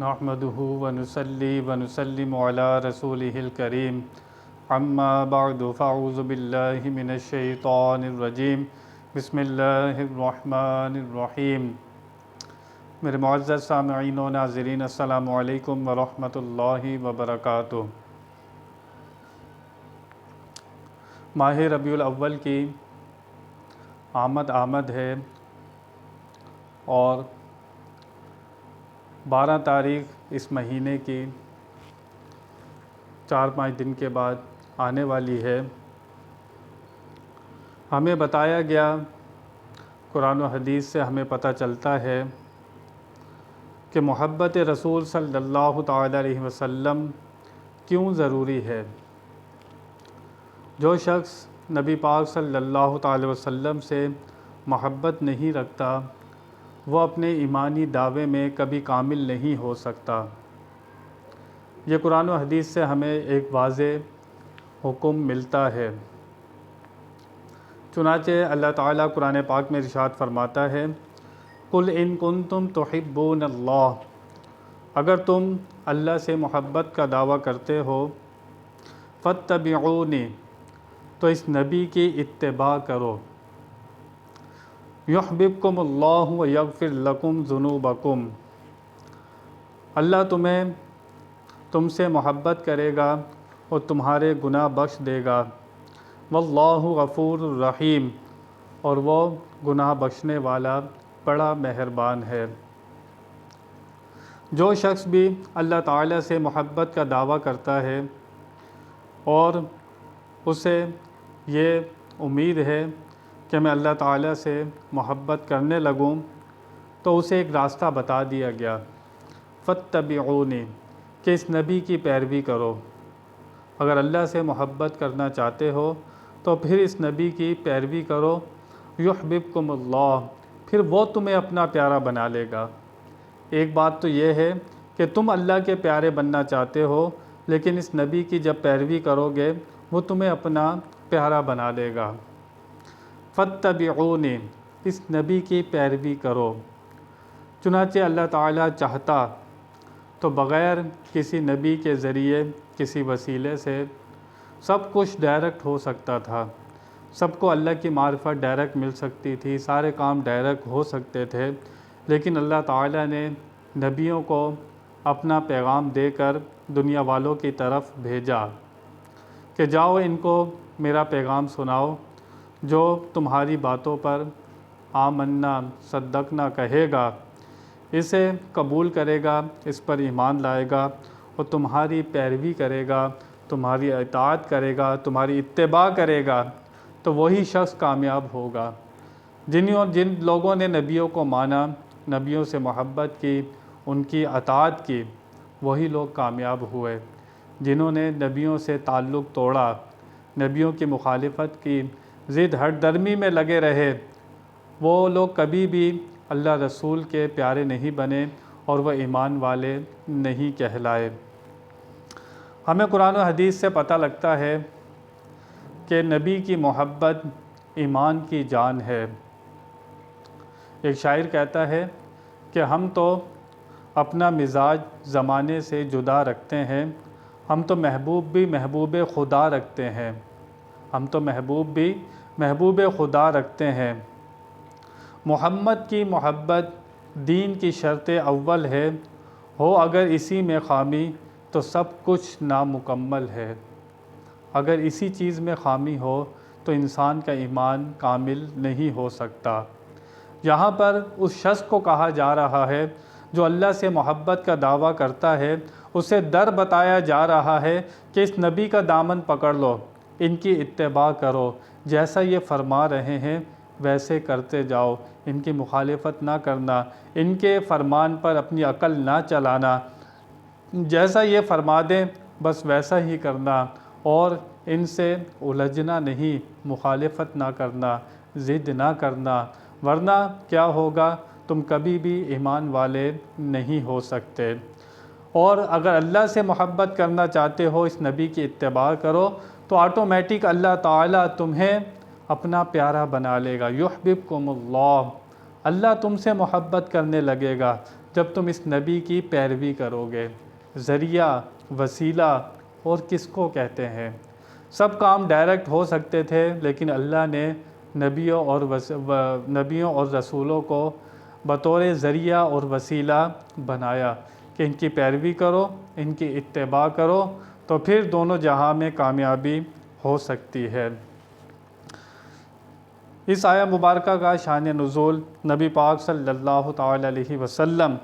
نحمده ونصلي ونسلم على رسوله الكريم اما بعد فاعوذ باللہ من الشیطان الرجیم بسم اللہ الرحمن الرحیم۔ میرے معزز سامعین و ناظرین، السلام علیکم ورحمۃ اللہ وبرکاتہ۔ ماہ ربیع الاول کی آمد ہے اور 12 تاریخ اس مہینے کی 4-5 دن کے بعد آنے والی ہے۔ ہمیں بتایا گیا، قرآن و حدیث سے ہمیں پتہ چلتا ہے کہ محبت رسول صلی اللہ تعالیٰ علیہ وسلم کیوں ضروری ہے۔ جو شخص نبی پاک صلی اللہ تعالیٰ وسلم سے محبت نہیں رکھتا وہ اپنے ایمانی دعوے میں کبھی کامل نہیں ہو سکتا۔ یہ قرآن و حدیث سے ہمیں ایک واضح حکم ملتا ہے۔ چنانچہ اللہ تعالیٰ قرآن پاک میں ارشاد فرماتا ہے، قُلْ إِن كُنتُمْ تُحِبُّونَ اللَّهَ، اگر تم اللہ سے محبت کا دعویٰ کرتے ہو، فَاتَّبِعُونِ، تو اس نبی کی اتباع کرو، یحببکم اللہ ویغفر لکم ذنوبکم، اللہ تم سے محبت کرے گا اور تمہارے گناہ بخش دے گا، واللہ غفور الرحیم، اور وہ گناہ بخشنے والا بڑا مہربان ہے۔ جو شخص بھی اللہ تعالیٰ سے محبت کا دعویٰ کرتا ہے اور اسے یہ امید ہے کہ میں اللہ تعالیٰ سے محبت کرنے لگوں، تو اسے ایک راستہ بتا دیا گیا، فَاتَّبِعُونِ، کہ اس نبی کی پیروی کرو۔ اگر اللہ سے محبت کرنا چاہتے ہو تو پھر اس نبی کی پیروی کرو، یحببکم اللہ، پھر وہ تمہیں اپنا پیارا بنا لے گا۔ ایک بات تو یہ ہے کہ تم اللہ کے پیارے بننا چاہتے ہو، لیکن اس نبی کی جب پیروی کرو گے وہ تمہیں اپنا پیارا بنا لے گا۔ فَاتَّبِعُونِ، اس نبی کی پیروی کرو۔ چنانچہ اللہ تعالیٰ چاہتا تو بغیر کسی نبی کے ذریعے، کسی وسیلے سے سب کچھ ڈائریکٹ ہو سکتا تھا، سب کو اللہ کی معرفت ڈائریکٹ مل سکتی تھی، سارے کام ڈائریکٹ ہو سکتے تھے، لیکن اللہ تعالیٰ نے نبیوں کو اپنا پیغام دے کر دنیا والوں کی طرف بھیجا کہ جاؤ ان کو میرا پیغام سناؤ، جو تمہاری باتوں پر آمنا صدقنا کہے گا، اسے قبول کرے گا، اس پر ایمان لائے گا اور تمہاری پیروی کرے گا، تمہاری اطاعت کرے گا، تمہاری اتباع کرے گا، تو وہی شخص کامیاب ہوگا۔ جن لوگوں نے نبیوں کو مانا، نبیوں سے محبت کی، ان کی اطاعت کی، وہی لوگ کامیاب ہوئے۔ جنہوں نے نبیوں سے تعلق توڑا، نبیوں کی مخالفت کی، ضد ہٹ درمی میں لگے رہے، وہ لوگ کبھی بھی اللہ رسول کے پیارے نہیں بنے اور وہ ایمان والے نہیں کہلائے۔ ہمیں قرآن و حدیث سے پتہ لگتا ہے کہ نبی کی محبت ایمان کی جان ہے۔ ایک شاعر کہتا ہے کہ ہم تو اپنا مزاج زمانے سے جدا رکھتے ہیں، ہم تو محبوب بھی محبوب خدا رکھتے ہیں، ہم تو محبوب بھی محبوب خدا رکھتے ہیں۔ محمد کی محبت دین کی شرط اول ہے، ہو اگر اسی میں خامی تو سب کچھ نامکمل ہے۔ اگر اسی چیز میں خامی ہو تو انسان کا ایمان کامل نہیں ہو سکتا۔ یہاں پر اس شخص کو کہا جا رہا ہے جو اللہ سے محبت کا دعویٰ کرتا ہے، اسے در بتایا جا رہا ہے کہ اس نبی کا دامن پکڑ لو، ان کی اتباع کرو، جیسا یہ فرما رہے ہیں ویسے کرتے جاؤ، ان کی مخالفت نہ کرنا، ان کے فرمان پر اپنی عقل نہ چلانا، جیسا یہ فرما دیں بس ویسا ہی کرنا، اور ان سے الجھنا نہیں، مخالفت نہ کرنا، ضد نہ کرنا، ورنہ کیا ہوگا، تم کبھی بھی ایمان والے نہیں ہو سکتے۔ اور اگر اللہ سے محبت کرنا چاہتے ہو، اس نبی کی اتباع کرو، تو آٹومیٹک اللہ تعالیٰ تمہیں اپنا پیارا بنا لے گا۔ یحببکم اللہ، اللہ تم سے محبت کرنے لگے گا، جب تم اس نبی کی پیروی کرو گے۔ ذریعہ، وسیلہ اور کس کو کہتے ہیں؟ سب کام ڈائریکٹ ہو سکتے تھے، لیکن اللہ نے نبیوں اور رسولوں کو بطور ذریعہ اور وسیلہ بنایا کہ ان کی پیروی کرو، ان کی اتباع کرو، تو پھر دونوں جہاں میں کامیابی ہو سکتی ہے۔ اس آیہ مبارکہ کا شان نزول نبی پاک صلی اللہ تعالی علیہ وسلم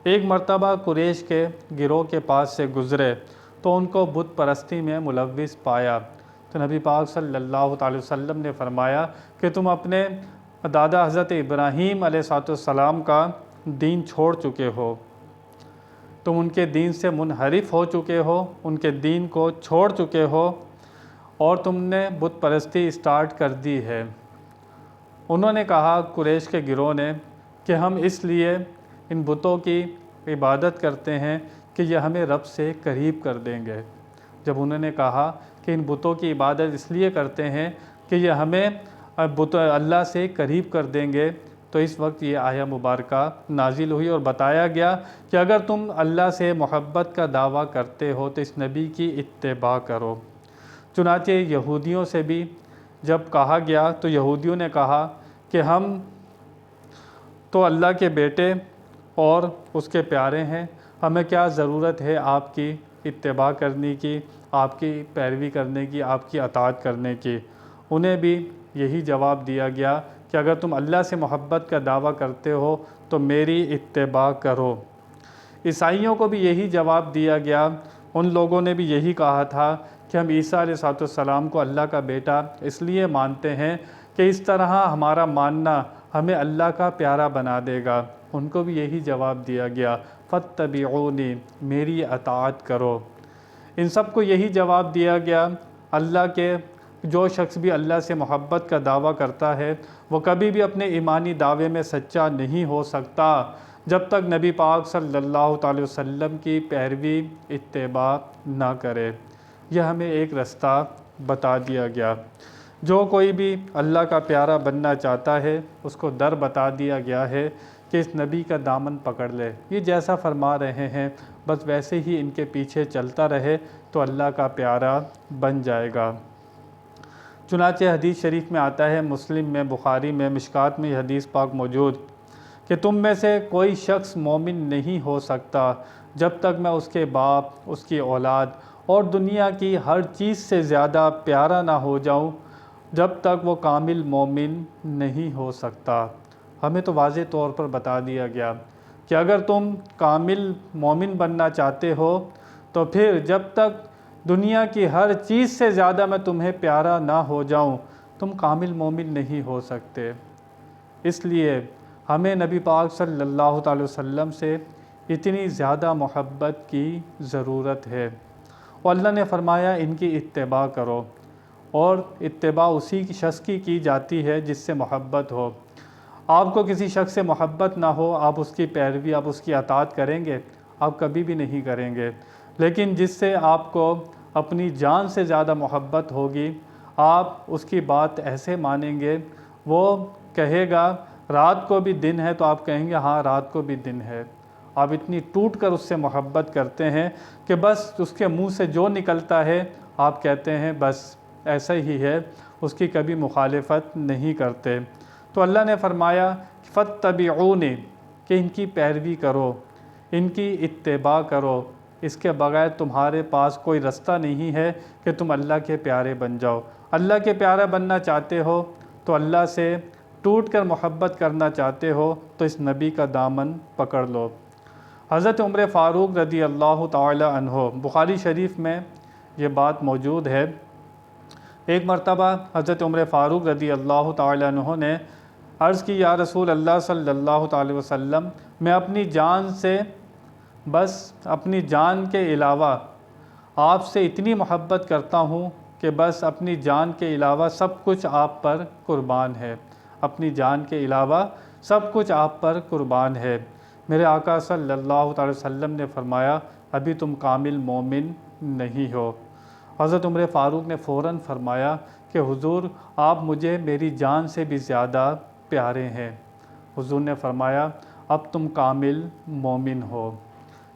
ایک مرتبہ قریش کے گروہ کے پاس سے گزرے تو ان کو بت پرستی میں ملوث پایا، تو نبی پاک صلی اللہ تعالی وسلم نے فرمایا کہ تم اپنے دادا حضرت ابراہیم علیہ السلام کا دین چھوڑ چکے ہو، تم ان کے دین سے منحرف ہو چکے ہو، ان کے دین کو چھوڑ چکے ہو اور تم نے بت پرستی اسٹارٹ کر دی ہے۔ انہوں نے کہا، قریش کے گروہ نے، کہ ہم اس لیے ان بتوں کی عبادت کرتے ہیں کہ یہ ہمیں رب سے قریب کر دیں گے۔ جب انہوں نے کہا کہ ان بتوں کی عبادت اس لیے کرتے ہیں کہ یہ ہمیں اللہ سے قریب کر دیں گے، تو اس وقت یہ آیہ مبارکہ نازل ہوئی اور بتایا گیا کہ اگر تم اللہ سے محبت کا دعویٰ کرتے ہو تو اس نبی کی اتباع کرو۔ چنانچہ یہودیوں سے بھی جب کہا گیا تو یہودیوں نے کہا کہ ہم تو اللہ کے بیٹے اور اس کے پیارے ہیں، ہمیں کیا ضرورت ہے آپ کی اتباع کرنے کی، آپ کی پیروی کرنے کی، آپ کی اطاعت کرنے کی۔ انہیں بھی یہی جواب دیا گیا کہ اگر تم اللہ سے محبت کا دعویٰ کرتے ہو تو میری اتباع کرو۔ عیسائیوں کو بھی یہی جواب دیا گیا، ان لوگوں نے بھی یہی کہا تھا کہ ہم عیسیٰ علیہ السلام کو اللہ کا بیٹا اس لیے مانتے ہیں کہ اس طرح ہمارا ماننا ہمیں اللہ کا پیارا بنا دے گا۔ ان کو بھی یہی جواب دیا گیا، فاتبعونی، میری اطاعت کرو۔ ان سب کو یہی جواب دیا گیا، اللہ کے جو شخص بھی اللہ سے محبت کا دعویٰ کرتا ہے وہ کبھی بھی اپنے ایمانی دعوے میں سچا نہیں ہو سکتا جب تک نبی پاک صلی اللہ تعالی وسلم کی پیروی اتباع نہ کرے۔ یہ ہمیں ایک رستہ بتا دیا گیا۔ جو کوئی بھی اللہ کا پیارا بننا چاہتا ہے اس کو در بتا دیا گیا ہے کہ اس نبی کا دامن پکڑ لے، یہ جیسا فرما رہے ہیں بس ویسے ہی ان کے پیچھے چلتا رہے تو اللہ کا پیارا بن جائے گا۔ چنانچہ حدیث شریف میں آتا ہے، مسلم میں، بخاری میں، مشکات میں یہ حدیث پاک موجود کہ تم میں سے کوئی شخص مومن نہیں ہو سکتا جب تک میں اس کے باپ، اس کی اولاد اور دنیا کی ہر چیز سے زیادہ پیارا نہ ہو جاؤں، جب تک وہ کامل مومن نہیں ہو سکتا۔ ہمیں تو واضح طور پر بتا دیا گیا کہ اگر تم کامل مومن بننا چاہتے ہو تو پھر جب تک دنیا کی ہر چیز سے زیادہ میں تمہیں پیارا نہ ہو جاؤں تم کامل مومن نہیں ہو سکتے۔ اس لیے ہمیں نبی پاک صلی اللہ تعالی وسلم سے اتنی زیادہ محبت کی ضرورت ہے، اور اللہ نے فرمایا ان کی اتباع کرو، اور اتباع اسی شخص کی جاتی ہے جس سے محبت ہو۔ آپ کو کسی شخص سے محبت نہ ہو، آپ اس کی پیروی، آپ اس کی اطاعت کریں گے؟ آپ کبھی بھی نہیں کریں گے۔ لیکن جس سے آپ کو اپنی جان سے زیادہ محبت ہوگی، آپ اس کی بات ایسے مانیں گے، وہ کہے گا رات کو بھی دن ہے تو آپ کہیں گے ہاں رات کو بھی دن ہے۔ آپ اتنی ٹوٹ کر اس سے محبت کرتے ہیں کہ بس اس کے منہ سے جو نکلتا ہے آپ کہتے ہیں بس ایسا ہی ہے، اس کی کبھی مخالفت نہیں کرتے۔ تو اللہ نے فرمایا فاتبعونی، کہ ان کی پیروی کرو، ان کی اتباع کرو، اس کے بغیر تمہارے پاس کوئی رستہ نہیں ہے کہ تم اللہ کے پیارے بن جاؤ۔ اللہ کے پیارا بننا چاہتے ہو تو اللہ سے ٹوٹ کر محبت کرنا چاہتے ہو تو اس نبی کا دامن پکڑ لو۔ حضرت عمر فاروق رضی اللہ تعالی عنہ، بخاری شریف میں یہ بات موجود ہے، ایک مرتبہ حضرت عمر فاروق رضی اللہ تعالی عنہ نے عرض کی، یا رسول اللہ صلی اللہ تعالی وسلم، میں اپنی جان سے، بس اپنی جان کے علاوہ آپ سے اتنی محبت کرتا ہوں کہ بس اپنی جان کے علاوہ سب کچھ آپ پر قربان ہے، اپنی جان کے علاوہ سب کچھ آپ پر قربان ہے۔ میرے آقا صلی اللہ تعالی وسلم نے فرمایا ابھی تم کامل مومن نہیں ہو۔ حضرت عمر فاروق نے فوراً فرمایا کہ حضور آپ مجھے میری جان سے بھی زیادہ پیارے ہیں۔ حضور نے فرمایا اب تم کامل مومن ہو۔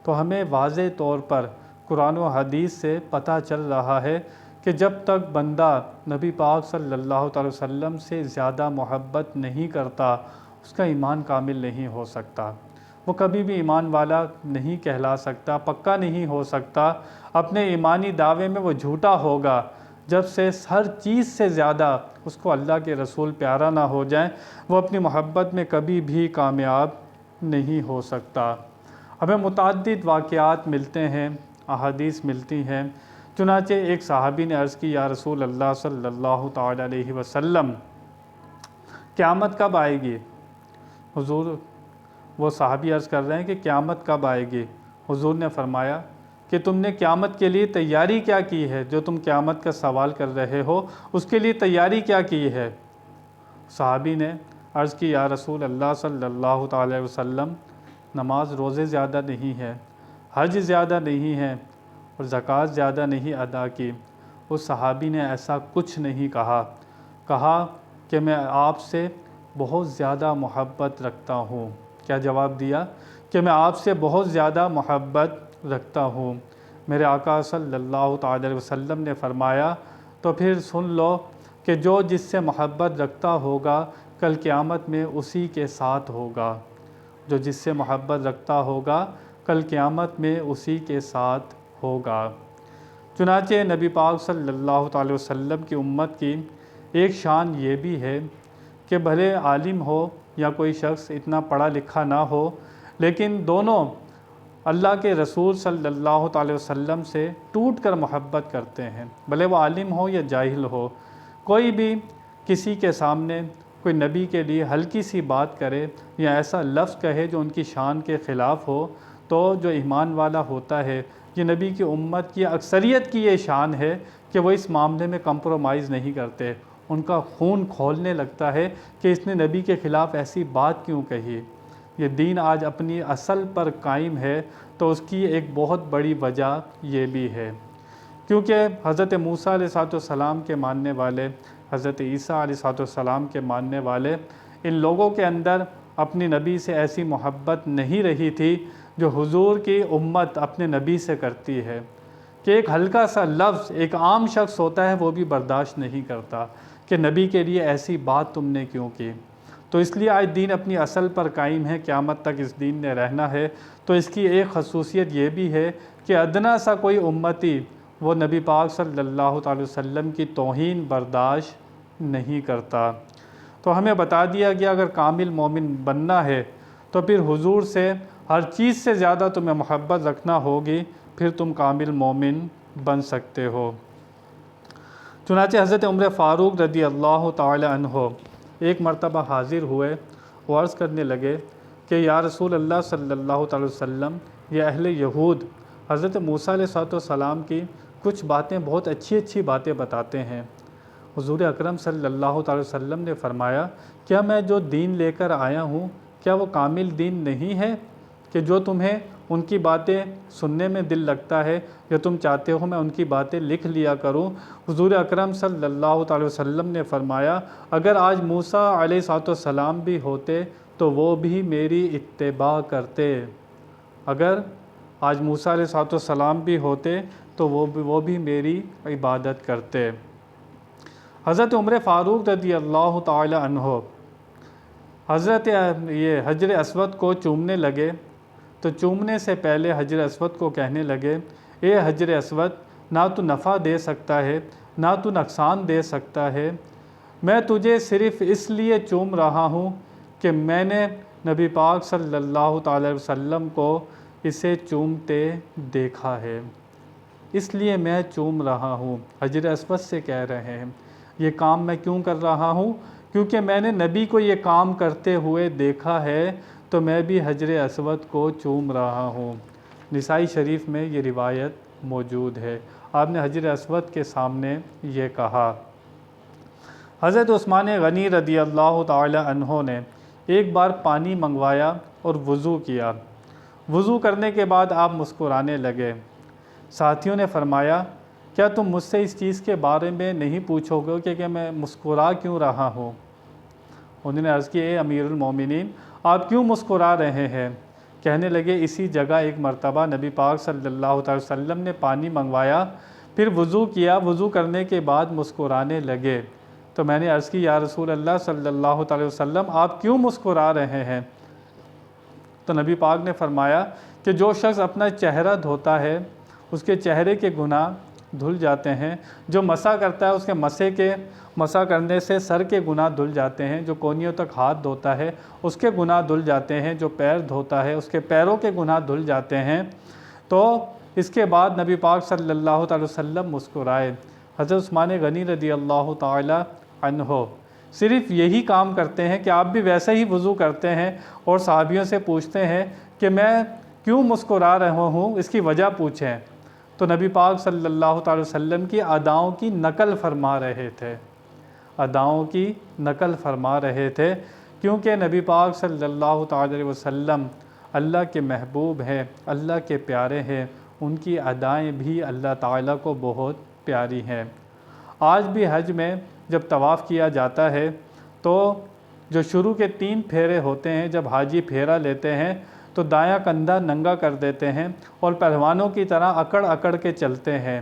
تو ہمیں واضح طور پر قرآن و حدیث سے پتہ چل رہا ہے کہ جب تک بندہ نبی پاک صلی اللہ تعالی وسلم سے زیادہ محبت نہیں کرتا اس کا ایمان کامل نہیں ہو سکتا، وہ کبھی بھی ایمان والا نہیں کہلا سکتا، پکا نہیں ہو سکتا، اپنے ایمانی دعوے میں وہ جھوٹا ہوگا جب سے ہر چیز سے زیادہ اس کو اللہ کے رسول پیارا نہ ہو جائیں، وہ اپنی محبت میں کبھی بھی کامیاب نہیں ہو سکتا۔ ہمیں متعدد واقعات ملتے ہیں، احادیث ملتی ہیں۔ چنانچہ ایک صحابی نے عرض کی، یا رسول اللہ صلی اللہ تعالی علیہ وسلم قیامت کب آئے گی؟ حضور، وہ صحابی عرض کر رہے ہیں کہ قیامت کب آئے گی؟ حضور نے فرمایا کہ تم نے قیامت کے لیے تیاری کیا کی ہے؟ جو تم قیامت کا سوال کر رہے ہو اس کے لیے تیاری کیا کی ہے؟ صحابی نے عرض کی، یا رسول اللہ صلی اللہ تعالی وسلم نماز روزے زیادہ نہیں ہے، حج زیادہ نہیں ہے اور زکوٰۃ زیادہ نہیں ادا کی۔ اس صحابی نے ایسا کچھ نہیں کہا کہ میں آپ سے بہت زیادہ محبت رکھتا ہوں۔ کیا جواب دیا؟ کہ میں آپ سے بہت زیادہ محبت رکھتا ہوں۔ میرے آقا صلی اللہ تعالی وسلم نے فرمایا، تو پھر سن لو کہ جو جس سے محبت رکھتا ہوگا کل قیامت میں اسی کے ساتھ ہوگا۔ جو جس سے محبت رکھتا ہوگا کل قیامت میں اسی کے ساتھ ہوگا۔ چنانچہ نبی پاک صلی اللہ تعالی وسلم کی امت کی ایک شان یہ بھی ہے کہ بھلے عالم ہو یا کوئی شخص اتنا پڑھا لکھا نہ ہو، لیکن دونوں اللہ کے رسول صلی اللہ تعالی وسلم سے ٹوٹ کر محبت کرتے ہیں، بھلے وہ عالم ہو یا جاہل ہو۔ کوئی بھی کسی کے سامنے کوئی نبی کے لیے ہلکی سی بات کرے یا ایسا لفظ کہے جو ان کی شان کے خلاف ہو، تو جو ایمان والا ہوتا ہے، یہ نبی کی امت کی اکثریت کی یہ شان ہے کہ وہ اس معاملے میں کمپرومائز نہیں کرتے۔ ان کا خون کھولنے لگتا ہے کہ اس نے نبی کے خلاف ایسی بات کیوں کہی۔ یہ دین آج اپنی اصل پر قائم ہے تو اس کی ایک بہت بڑی وجہ یہ بھی ہے، کیونکہ حضرت موسیٰ علیہ السلام کے ماننے والے، حضرت عیسیٰ علیہ السلام کے ماننے والے، ان لوگوں کے اندر اپنی نبی سے ایسی محبت نہیں رہی تھی جو حضور کی امت اپنے نبی سے کرتی ہے، کہ ایک ہلکا سا لفظ ایک عام شخص ہوتا ہے وہ بھی برداشت نہیں کرتا کہ نبی کے لیے ایسی بات تم نے کیوں کی۔ تو اس لیے آج دین اپنی اصل پر قائم ہے، قیامت تک اس دین نے رہنا ہے۔ تو اس کی ایک خصوصیت یہ بھی ہے کہ ادنا سا کوئی امتی وہ نبی پاک صلی اللہ تعالی وسلم کی توہین برداشت نہیں کرتا۔ تو ہمیں بتا دیا گیا اگر کامل مومن بننا ہے تو پھر حضور سے ہر چیز سے زیادہ تمہیں محبت رکھنا ہوگی، پھر تم کامل مومن بن سکتے ہو۔ چنانچہ حضرت عمر فاروق رضی اللہ تعالی عنہ ایک مرتبہ حاضر ہوئے، وہ عرض کرنے لگے کہ یا رسول اللہ صلی اللہ تعالی وسلم، یہ اہل یہود حضرت موسیٰ علیہ السلام کی کچھ باتیں بہت اچھی باتیں بتاتے ہیں۔ حضور اکرم صلی اللہ تعالی وسلم نے فرمایا، کیا میں جو دین لے کر آیا ہوں کیا وہ کامل دین نہیں ہے کہ جو تمہیں ان کی باتیں سننے میں دل لگتا ہے یا تم چاہتے ہو میں ان کی باتیں لکھ لیا کروں؟ حضور اکرم صلی اللہ تعالی وسلم نے فرمایا، اگر آج موسیٰ علیہ السلام بھی ہوتے تو وہ بھی میری اتباع کرتے۔ اگر آج موسیٰ علیہ السلام بھی ہوتے تو وہ بھی میری عبادت کرتے۔ حضرت عمر فاروق رضی اللہ تعالی عنہ حضرت حجر اسود کو چومنے لگے تو چومنے سے پہلے حجر اسود کو کہنے لگے، اے حجر اسود، نہ تو نفع دے سکتا ہے نہ تو نقصان دے سکتا ہے، میں تجھے صرف اس لیے چوم رہا ہوں کہ میں نے نبی پاک صلی اللہ تعالی وسلم کو اسے چومتے دیکھا ہے، اس لیے میں چوم رہا ہوں۔ حجر اسود سے کہہ رہے ہیں یہ کام میں کیوں کر رہا ہوں؟ کیونکہ میں نے نبی کو یہ کام کرتے ہوئے دیکھا ہے تو میں بھی حجر اسود کو چوم رہا ہوں۔ نسائی شریف میں یہ روایت موجود ہے، آپ نے حجر اسود کے سامنے یہ کہا۔ حضرت عثمان غنی رضی اللہ تعالی عنہ نے ایک بار پانی منگوایا اور وضو کیا۔ وضو کرنے کے بعد آپ مسکرانے لگے۔ ساتھیوں نے فرمایا، کیا تم مجھ سے اس چیز کے بارے میں نہیں پوچھو گے کہ میں مسکرا کیوں رہا ہوں؟ انہوں نے عرض کی، اے امیر المومنین، آپ کیوں مسکرا رہے ہیں؟ کہنے لگے اسی جگہ ایک مرتبہ نبی پاک صلی اللہ علیہ وسلم نے پانی منگوایا، پھر وضو کیا، وضو کرنے کے بعد مسکرانے لگے۔ تو میں نے عرض کی یا رسول اللہ صلی اللہ علیہ وسلم آپ کیوں مسکرا رہے ہیں؟ تو نبی پاک نے فرمایا کہ جو شخص اپنا چہرہ دھوتا ہے اس کے چہرے کے گناہ دھل جاتے ہیں، جو مسح کرتا ہے اس کے مسح کرنے سے سر کے گناہ دھل جاتے ہیں، جو کونیوں تک ہاتھ دھوتا ہے اس کے گناہ دھل جاتے ہیں، جو پیر دھوتا ہے اس کے پیروں کے گناہ دھل جاتے ہیں۔ تو اس کے بعد نبی پاک صلی اللہ علیہ وسلم مسکرائے۔ حضرت عثمان غنی رضی اللہ تعالی عنہ صرف یہی کام کرتے ہیں کہ آپ بھی ویسے ہی وضو کرتے ہیں اور صحابیوں سے پوچھتے ہیں کہ میں کیوں مسکرا رہا ہوں، اس کی وجہ پوچھیں۔ تو نبی پاک صلی اللہ تعالی وسلم کی اداؤں کی نقل فرما رہے تھے، اداؤں کی نقل فرما رہے تھے، کیونکہ نبی پاک صلی اللہ تعالی وسلم اللہ کے محبوب ہیں، اللہ کے پیارے ہیں، ان کی ادائیں بھی اللہ تعالیٰ کو بہت پیاری ہیں۔ آج بھی حج میں جب طواف کیا جاتا ہے تو جو شروع کے 3 پھیرے ہوتے ہیں، جب حاجی پھیرا لیتے ہیں تو دایاں کندھا ننگا کر دیتے ہیں اور پہلوانوں کی طرح اکڑ اکڑ کے چلتے ہیں۔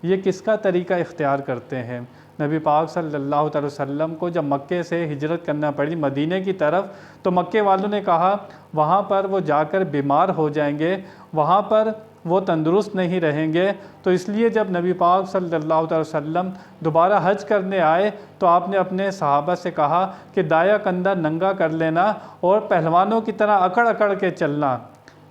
یہ کس کا طریقہ اختیار کرتے ہیں؟ نبی پاک صلی اللہ علیہ وسلم کو جب مکے سے ہجرت کرنا پڑی مدینے کی طرف، تو مکے والوں نے کہا وہاں پر وہ جا کر بیمار ہو جائیں گے، وہاں پر وہ تندرست نہیں رہیں گے، تو اس لیے جب نبی پاک صلی اللہ علیہ وسلم دوبارہ حج کرنے آئے تو آپ نے اپنے صحابہ سے کہا کہ دایاں کندھا ننگا کر لینا اور پہلوانوں کی طرح اکڑ اکڑ کے چلنا۔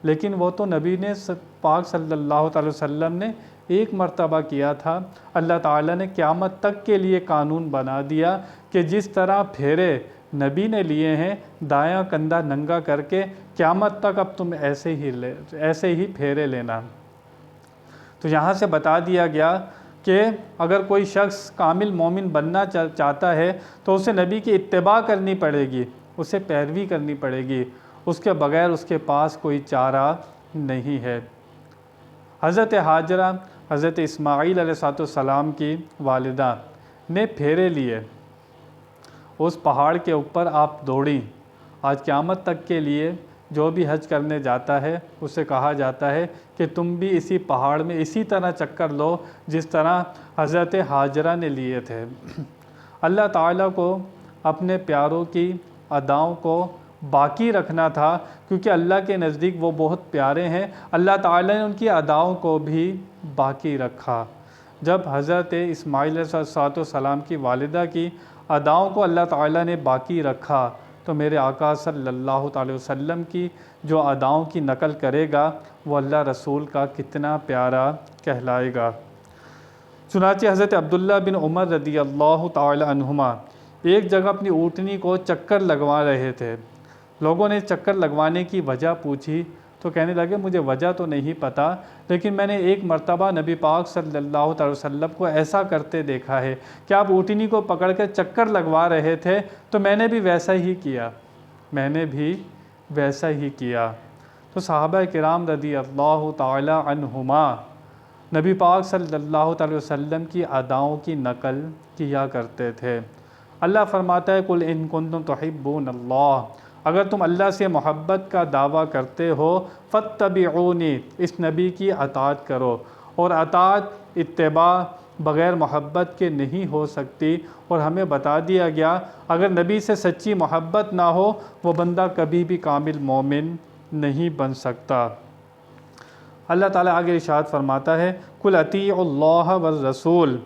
لیکن وہ تو نبی نے پاک صلی اللہ علیہ وسلم نے ایک مرتبہ کیا تھا، اللہ تعالیٰ نے قیامت تک کے لیے قانون بنا دیا کہ جس طرح پھیرے نبی نے لیے ہیں دایاں کندھا ننگا کر کے، قیامت تک اب تم ایسے ہی پھیرے لینا۔ تو یہاں سے بتا دیا گیا کہ اگر کوئی شخص کامل مومن بننا چاہتا ہے تو اسے نبی کی اتباع کرنی پڑے گی، اسے پیروی کرنی پڑے گی، اس کے بغیر اس کے پاس کوئی چارہ نہیں ہے۔ حضرت ہاجرہ حضرت اسماعیل علیہ السلام کی والدہ نے پھیرے لیے، اس پہاڑ کے اوپر آپ دوڑیں۔ آج قیامت تک کے لیے جو بھی حج کرنے جاتا ہے اسے کہا جاتا ہے کہ تم بھی اسی پہاڑ میں اسی طرح چکر لو جس طرح حضرت ہاجرہ نے لیے تھے۔ اللہ تعالیٰ کو اپنے پیاروں کی اداؤں کو باقی رکھنا تھا، کیونکہ اللہ کے نزدیک وہ بہت پیارے ہیں۔ اللہ تعالیٰ نے ان کی اداؤں کو بھی باقی رکھا۔ جب حضرت اسماعیل علیہ السلام کی والدہ کی اداؤں کو اللہ تعالیٰ نے باقی رکھا تو میرے آقا صلی اللہ علیہ وسلم کی جو اداؤں کی نقل کرے گا وہ اللہ رسول کا کتنا پیارا کہلائے گا۔ چنانچہ حضرت عبداللہ بن عمر رضی اللہ تعالی عنہما ایک جگہ اپنی اونٹنی کو چکر لگوا رہے تھے۔ لوگوں نے چکر لگوانے کی وجہ پوچھی تو کہنے لگے مجھے وجہ تو نہیں پتہ، لیکن میں نے ایک مرتبہ نبی پاک صلی اللہ علیہ وسلم کو ایسا کرتے دیکھا ہے کہ آپ اونٹنی کو پکڑ کر چکر لگوا رہے تھے تو میں نے بھی ویسا ہی کیا۔ تو صحابہ کرام رضی اللہ تعالی عنہما نبی پاک صلی اللہ علیہ وسلم کی اداؤں کی نقل کیا کرتے تھے۔ اللہ فرماتا ہے قُلْ إِن كُنتُمْ تُحِبُّونَ اللَّهَ، اگر تم اللہ سے محبت کا دعویٰ کرتے ہو فَاتَّبِعُونِی، اس نبی کی اطاعت کرو، اور اطاعت اتباع بغیر محبت کے نہیں ہو سکتی۔ اور ہمیں بتا دیا گیا اگر نبی سے سچی محبت نہ ہو وہ بندہ کبھی بھی کامل مومن نہیں بن سکتا۔ اللہ تعالیٰ آگے ارشاد فرماتا ہے قُلْ اطیعوا اللَّهَ وَالرَّسُولَ،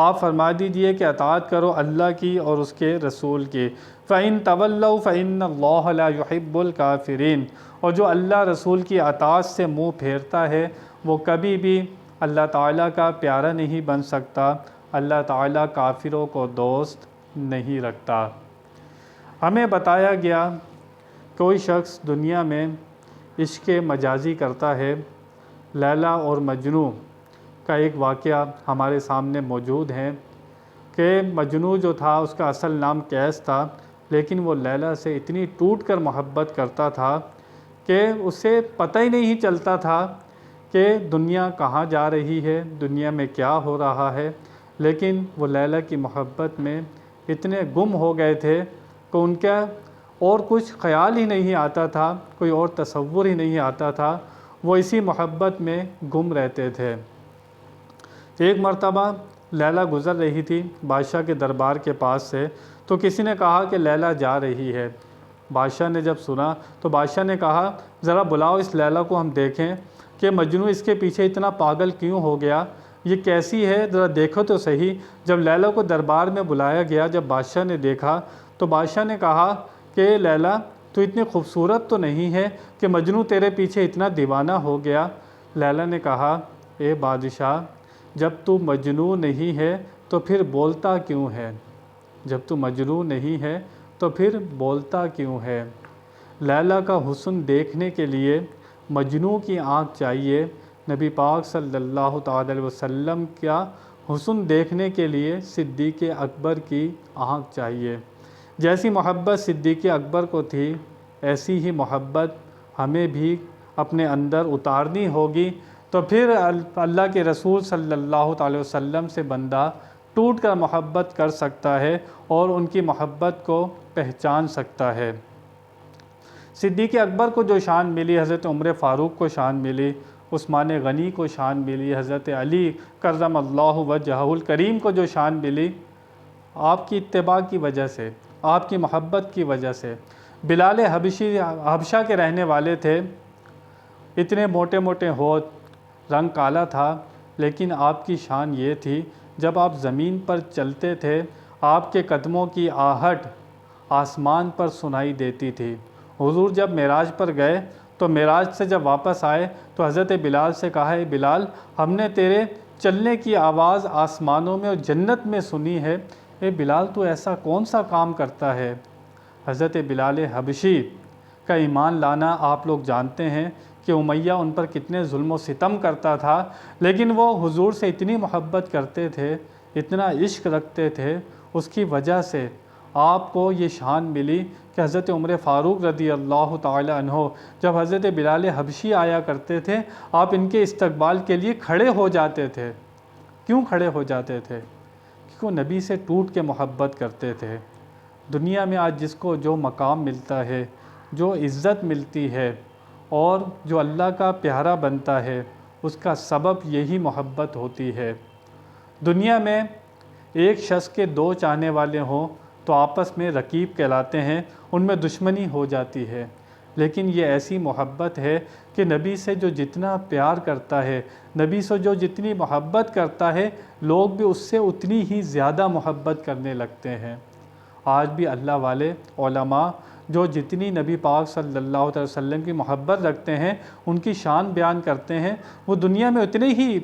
آپ فرما دیجئے کہ اطاعت کرو اللہ کی اور اس کے رسول کی۔ فَإِن تَوَلَّوْا فَإِنَّ اللَّهَ لَا يُحِبُّ الْكَافِرِينَ، اور جو اللہ رسول کی اطاعت سے منہ پھیرتا ہے وہ کبھی بھی اللہ تعالیٰ کا پیارا نہیں بن سکتا، اللہ تعالیٰ کافروں کو دوست نہیں رکھتا۔ ہمیں بتایا گیا کوئی شخص دنیا میں عشق مجازی کرتا ہے۔ لیلا اور مجنوں کا ایک واقعہ ہمارے سامنے موجود ہے کہ مجنوں جو تھا اس کا اصل نام قیس تھا، لیکن وہ لیلا سے اتنی ٹوٹ کر محبت کرتا تھا کہ اسے پتہ ہی نہیں چلتا تھا کہ دنیا کہاں جا رہی ہے، دنیا میں کیا ہو رہا ہے، لیکن وہ لیلا کی محبت میں اتنے گم ہو گئے تھے کہ اور کچھ خیال ہی نہیں آتا تھا، کوئی اور تصور ہی نہیں آتا تھا، وہ اسی محبت میں گم رہتے تھے۔ ایک مرتبہ لیلا گزر رہی تھی بادشاہ کے دربار کے پاس سے، تو کسی نے کہا کہ لیلا جا رہی ہے۔ بادشاہ نے جب سنا تو بادشاہ نے کہا ذرا بلاؤ اس لیلا کو، ہم دیکھیں کہ مجنوں اس کے پیچھے اتنا پاگل کیوں ہو گیا، یہ کیسی ہے، ذرا دیکھو تو صحیح۔ جب لیلا کو دربار میں بلایا گیا، جب بادشاہ نے دیکھا تو بادشاہ نے کہا کہ لیلا تو اتنی خوبصورت تو نہیں ہے کہ مجنوں تیرے پیچھے اتنا دیوانہ ہو گیا۔ لیلا نے کہا اے بادشاہ، جب تو مجنوں نہیں ہے تو پھر بولتا کیوں ہے؟ جب تو مجنوں نہیں ہے تو پھر بولتا کیوں ہے؟ لیلا کا حسن دیکھنے کے لیے مجنوں کی آنکھ چاہیے، نبی پاک صلی اللہ تعالی علیہ وسلم کا حسن دیکھنے کے لیے صدیق اکبر کی آنکھ چاہیے۔ جیسی محبت صدیق اکبر کو تھی، ایسی ہی محبت ہمیں بھی اپنے اندر اتارنی ہوگی، تو پھر اللہ کے رسول صلی اللہ تعالی وسلم سے بندہ ٹوٹ کر محبت کر سکتا ہے اور ان کی محبت کو پہچان سکتا ہے۔ صدیق اکبر کو جو شان ملی، حضرت عمر فاروق کو شان ملی، عثمان غنی کو شان ملی، حضرت علی کرم اللہ وجہہ الکریم کو جو شان ملی، آپ کی اتباع کی وجہ سے، آپ کی محبت کی وجہ سے۔ بلال حبشہ کے رہنے والے تھے، اتنے موٹے موٹے ہونٹ، رنگ کالا تھا، لیکن آپ کی شان یہ تھی جب آپ زمین پر چلتے تھے آپ کے قدموں کی آہٹ آسمان پر سنائی دیتی تھی۔ حضور جب معراج پر گئے تو معراج سے جب واپس آئے تو حضرت بلال سے کہا اے بلال، ہم نے تیرے چلنے کی آواز آسمانوں میں اور جنت میں سنی ہے، اے بلال تو ایسا کون سا کام کرتا ہے؟ حضرت بلال حبشی کا ایمان لانا آپ لوگ جانتے ہیں کہ امیہ ان پر کتنے ظلم و ستم کرتا تھا، لیکن وہ حضور سے اتنی محبت کرتے تھے، اتنا عشق رکھتے تھے، اس کی وجہ سے آپ کو یہ شان ملی کہ حضرت عمر فاروق رضی اللہ تعالی عنہ جب حضرت بلال حبشی آیا کرتے تھے، آپ ان کے استقبال کے لیے کھڑے ہو جاتے تھے۔ کیوں کھڑے ہو جاتے تھے؟ کیونکہ وہ نبی سے ٹوٹ کے محبت کرتے تھے۔ دنیا میں آج جس کو جو مقام ملتا ہے، جو عزت ملتی ہے اور جو اللہ کا پیارا بنتا ہے، اس کا سبب یہی محبت ہوتی ہے۔ دنیا میں ایک شخص کے دو چاہنے والے ہوں تو آپس میں رقیب کہلاتے ہیں، ان میں دشمنی ہو جاتی ہے، لیکن یہ ایسی محبت ہے کہ نبی سے جو جتنا پیار کرتا ہے، نبی سے جو جتنی محبت کرتا ہے، لوگ بھی اس سے اتنی ہی زیادہ محبت کرنے لگتے ہیں۔ آج بھی اللہ والے علماء جو جتنی نبی پاک صلی اللہ علیہ وسلم کی محبت رکھتے ہیں، ان کی شان بیان کرتے ہیں، وہ دنیا میں اتنے ہی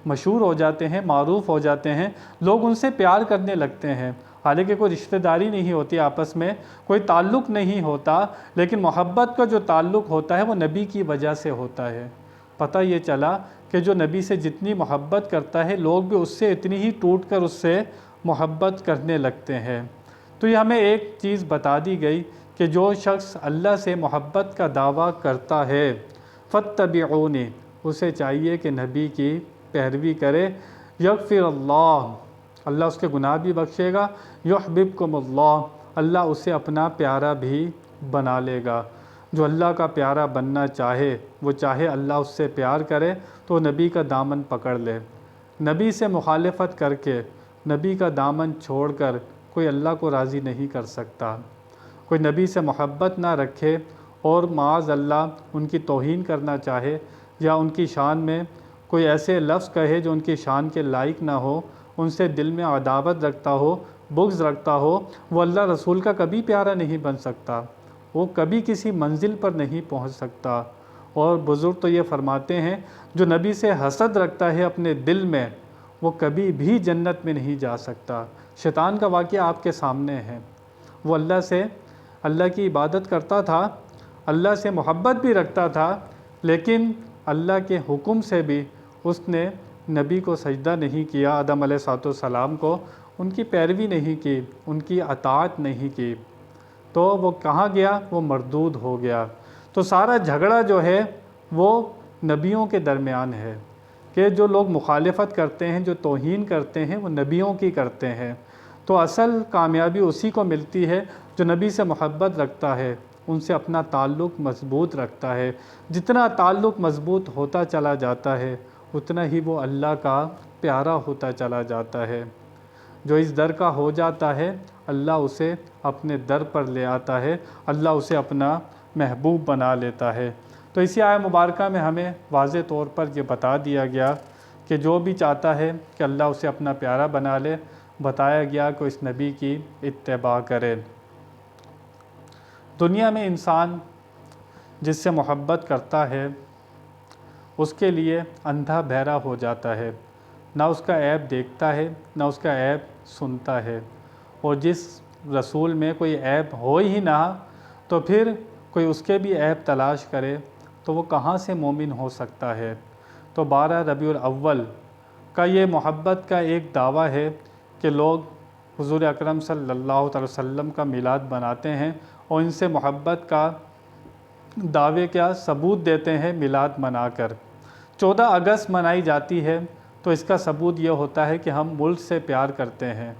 مشہور ہو جاتے ہیں، معروف ہو جاتے ہیں، لوگ ان سے پیار کرنے لگتے ہیں، حالانکہ کوئی رشتہ داری نہیں ہوتی آپس میں، کوئی تعلق نہیں ہوتا، لیکن محبت کا جو تعلق ہوتا ہے وہ نبی کی وجہ سے ہوتا ہے۔ پتہ یہ چلا کہ جو نبی سے جتنی محبت کرتا ہے، لوگ بھی اس سے اتنی ہی ٹوٹ کر اس سے محبت کرنے لگتے ہیں۔ تو یہ ہمیں ایک چیز بتا دی گئی کہ جو شخص اللہ سے محبت کا دعویٰ کرتا ہے، فاتبعونی، اسے چاہیے کہ نبی کی پیروی کرے، یغفر اللہ اس کے گناہ بھی بخشے گا، یحببکم اللہ اسے اپنا پیارا بھی بنا لے گا۔ جو اللہ کا پیارا بننا چاہے، وہ چاہے اللہ اس سے پیار کرے تو نبی کا دامن پکڑ لے۔ نبی سے مخالفت کر کے، نبی کا دامن چھوڑ کر کوئی اللہ کو راضی نہیں کر سکتا۔ کوئی نبی سے محبت نہ رکھے اور معاذ اللہ ان کی توہین کرنا چاہے یا ان کی شان میں کوئی ایسے لفظ کہے جو ان کی شان کے لائق نہ ہو، ان سے دل میں عداوت رکھتا ہو، بغض رکھتا ہو، وہ اللہ رسول کا کبھی پیارا نہیں بن سکتا، وہ کبھی کسی منزل پر نہیں پہنچ سکتا۔ اور بزرگ تو یہ فرماتے ہیں جو نبی سے حسد رکھتا ہے اپنے دل میں، وہ کبھی بھی جنت میں نہیں جا سکتا۔ شیطان کا واقعہ آپ کے سامنے ہے، وہ اللہ کی عبادت کرتا تھا، اللہ سے محبت بھی رکھتا تھا، لیکن اللہ کے حکم سے بھی اس نے نبی کو سجدہ نہیں کیا، آدم علیہ السلام کو، ان کی پیروی نہیں کی، ان کی اطاعت نہیں کی، تو وہ کہاں گیا؟ وہ مردود ہو گیا۔ تو سارا جھگڑا جو ہے وہ نبیوں کے درمیان ہے کہ جو لوگ مخالفت کرتے ہیں، جو توہین کرتے ہیں، وہ نبیوں کی کرتے ہیں۔ تو اصل کامیابی اسی کو ملتی ہے جو جو نبی سے محبت رکھتا ہے ان سے اپنا تعلق مضبوط رکھتا ہے، جتنا تعلق مضبوط ہوتا چلا جاتا ہے اتنا ہی وہ اللہ کا پیارا ہوتا چلا جاتا ہے۔ جو اس در کا ہو جاتا ہے اللہ اسے اپنے در پر لے آتا ہے، اللہ اسے اپنا محبوب بنا لیتا ہے۔ تو اسی آیہ مبارکہ میں ہمیں واضح طور پر یہ بتا دیا گیا کہ جو بھی چاہتا ہے کہ اللہ اسے اپنا پیارا بنا لے، بتایا گیا کہ اس نبی کی اتباع کرے۔ دنیا میں انسان جس سے محبت کرتا ہے اس کے لیے اندھا بہرا ہو جاتا ہے، نہ اس کا عیب دیکھتا ہے نہ اس کا عیب سنتا ہے، اور جس رسول میں کوئی عیب ہو ہی نہ تو پھر کوئی اس کے بھی عیب تلاش کرے تو وہ کہاں سے مومن ہو سکتا ہے؟ تو 12 ربیع الاول کا یہ محبت کا ایک دعویٰ ہے کہ لوگ حضور اکرم صلی اللہ علیہ وسلم کا میلاد مناتے ہیں اور ان سے محبت کا دعوے کا ثبوت دیتے ہیں میلاد منا کر۔ 14 اگست منائی جاتی ہے تو اس کا ثبوت یہ ہوتا ہے کہ ہم ملک سے پیار کرتے ہیں۔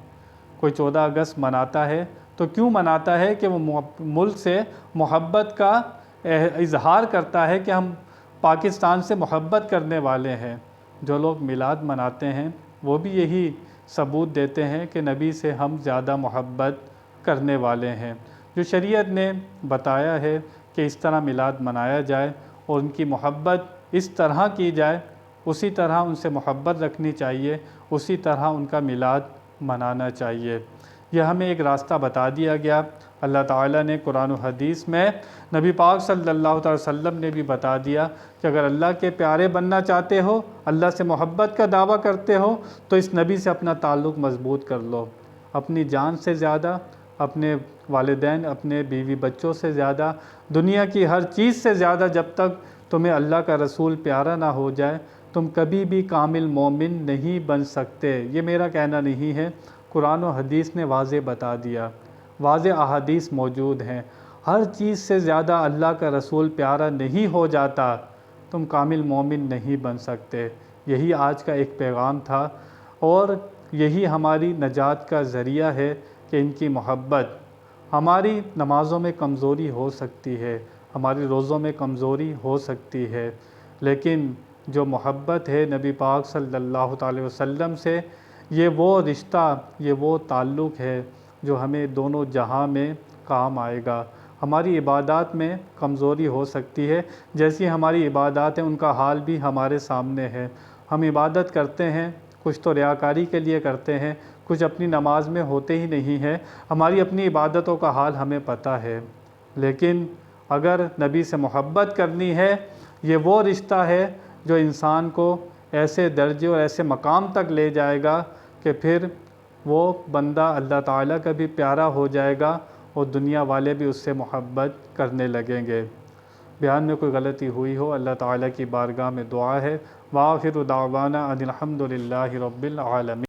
کوئی 14 اگست مناتا ہے تو کیوں مناتا ہے کہ وہ ملک سے محبت کا اظہار کرتا ہے کہ ہم پاکستان سے محبت کرنے والے ہیں۔ جو لوگ میلاد مناتے ہیں وہ بھی یہی ثبوت دیتے ہیں کہ نبی سے ہم زیادہ محبت کرنے والے ہیں۔ جو شریعت نے بتایا ہے کہ اس طرح میلاد منایا جائے اور ان کی محبت اس طرح کی جائے، اسی طرح ان سے محبت رکھنی چاہیے، اسی طرح ان کا میلاد منانا چاہیے۔ یہ ہمیں ایک راستہ بتا دیا گیا۔ اللہ تعالیٰ نے قرآن و حدیث میں نبی پاک صلی اللہ علیہ وسلم نے بھی بتا دیا کہ اگر اللہ کے پیارے بننا چاہتے ہو، اللہ سے محبت کا دعویٰ کرتے ہو تو اس نبی سے اپنا تعلق مضبوط کر لو۔ اپنی جان سے زیادہ، اپنے والدین، اپنے بیوی بچوں سے زیادہ، دنیا کی ہر چیز سے زیادہ جب تک تمہیں اللہ کا رسول پیارا نہ ہو جائے تم کبھی بھی کامل مومن نہیں بن سکتے۔ یہ میرا کہنا نہیں ہے، قرآن و حدیث نے واضح بتا دیا، واضح احادیث موجود ہیں۔ ہر چیز سے زیادہ اللہ کا رسول پیارا نہیں ہو جاتا تم کامل مومن نہیں بن سکتے۔ یہی آج کا ایک پیغام تھا اور یہی ہماری نجات کا ذریعہ ہے کہ ان کی محبت۔ ہماری نمازوں میں کمزوری ہو سکتی ہے، ہماری روزوں میں کمزوری ہو سکتی ہے، لیکن جو محبت ہے نبی پاک صلی اللہ علیہ وسلم سے، یہ وہ رشتہ، یہ وہ تعلق ہے جو ہمیں دونوں جہاں میں کام آئے گا۔ ہماری عبادات میں کمزوری ہو سکتی ہے، جیسی ہماری عبادات ہیں ان کا حال بھی ہمارے سامنے ہے۔ ہم عبادت کرتے ہیں، کچھ تو ریاکاری کے لیے کرتے ہیں، کچھ اپنی نماز میں ہوتے ہی نہیں ہیں۔ ہماری اپنی عبادتوں کا حال ہمیں پتہ ہے، لیکن اگر نبی سے محبت کرنی ہے، یہ وہ رشتہ ہے جو انسان کو ایسے درجے اور ایسے مقام تک لے جائے گا کہ پھر وہ بندہ اللہ تعالیٰ کا بھی پیارا ہو جائے گا اور دنیا والے بھی اس سے محبت کرنے لگیں گے۔ بیان میں کوئی غلطی ہوئی ہو اللہ تعالیٰ کی بارگاہ میں دعا ہے۔ وآخر دعوانا ان الحمد للہ رب العالمین۔